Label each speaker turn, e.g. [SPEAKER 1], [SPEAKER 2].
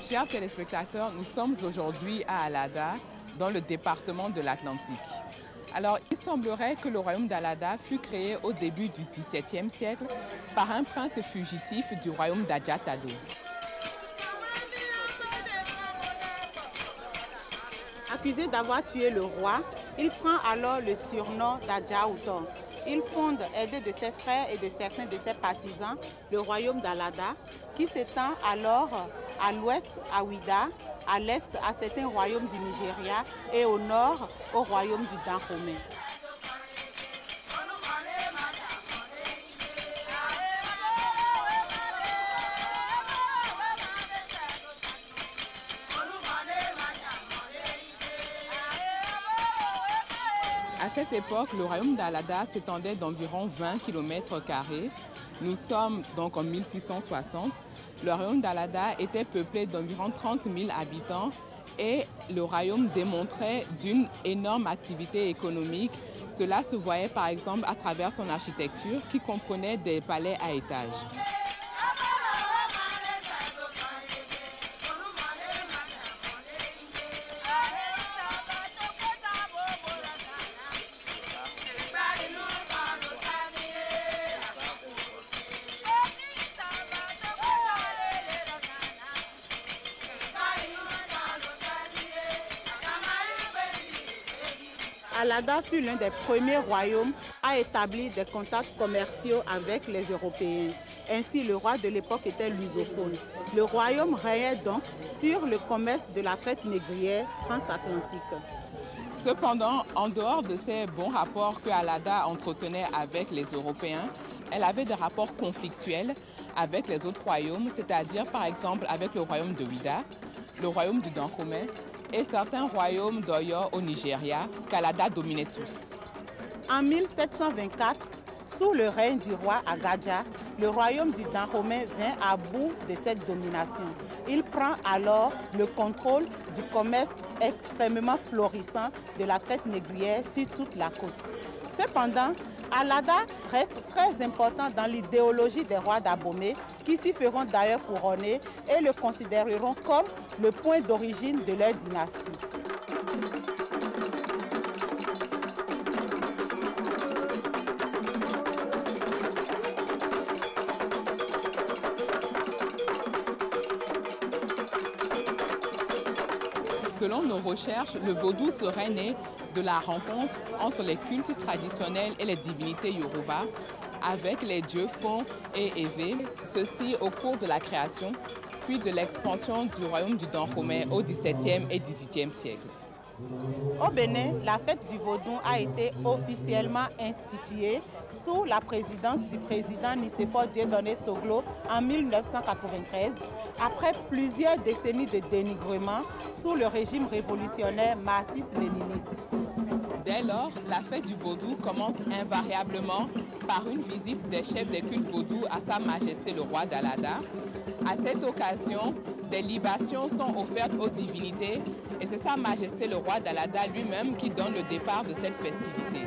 [SPEAKER 1] Chers téléspectateurs, nous sommes aujourd'hui à Alada, dans le département de l'Atlantique. Alors, il semblerait que le royaume d'Alada fut créé au début du XVIIe siècle par un prince fugitif du royaume d'Adjatado.
[SPEAKER 2] Accusé d'avoir tué le roi, il prend alors le surnom d'Adjaouton. Il fonde, aidé de ses frères et de certains de ses partisans, le royaume d'Alada, qui s'étend alors à l'ouest à Ouida, à l'est à certains royaumes du Nigeria et au nord au royaume du Dahomey.
[SPEAKER 1] À cette époque, le royaume d'Alada s'étendait d'environ 20 km². Nous sommes donc en 1660. Le royaume d'Alada était peuplé d'environ 30 000 habitants et le royaume démontrait d'une énorme activité économique. Cela se voyait par exemple à travers son architecture qui comprenait des palais à étages.
[SPEAKER 2] Alada fut l'un des premiers royaumes à établir des contacts commerciaux avec les Européens. Ainsi, le roi de l'époque était lusophone. Le royaume régnait donc sur le commerce de la traite négrière transatlantique.
[SPEAKER 1] Cependant, en dehors de ces bons rapports que Alada entretenait avec les Européens, elle avait des rapports conflictuels avec les autres royaumes, c'est-à-dire par exemple avec le royaume de Ouida, le royaume du Dahomey et certains royaumes d'Oyo au Nigeria qu'Alada dominait tous.
[SPEAKER 2] En 1724, sous le règne du roi Agaja, le royaume du Dahomey vint à bout de cette domination. Il prend alors le contrôle du commerce extrêmement florissant de la traite négrière sur toute la côte. Cependant, Alada reste très important dans l'idéologie des rois d'Abomey qui s'y feront d'ailleurs couronner et le considéreront comme le point d'origine de leur dynastie.
[SPEAKER 1] Selon nos recherches, le vaudou serait né de la rencontre entre les cultes traditionnels et les divinités Yoruba avec les dieux Fon et Evé, ceci au cours de la création, puis de l'expansion du royaume du Dahomey au XVIIe et XVIIIe siècle.
[SPEAKER 2] Au Bénin, la fête du vaudou a été officiellement instituée sous la présidence du président Nicéphore Dieudonné Soglo en 1993, après plusieurs décennies de dénigrement sous le régime révolutionnaire marxiste-léniniste.
[SPEAKER 1] Dès lors, la fête du vaudou commence invariablement par une visite des chefs des cultes vaudous à Sa Majesté le roi d'Alada. À cette occasion, des libations sont offertes aux divinités et c'est Sa Majesté le roi d'Alada lui-même qui donne le départ de cette festivité.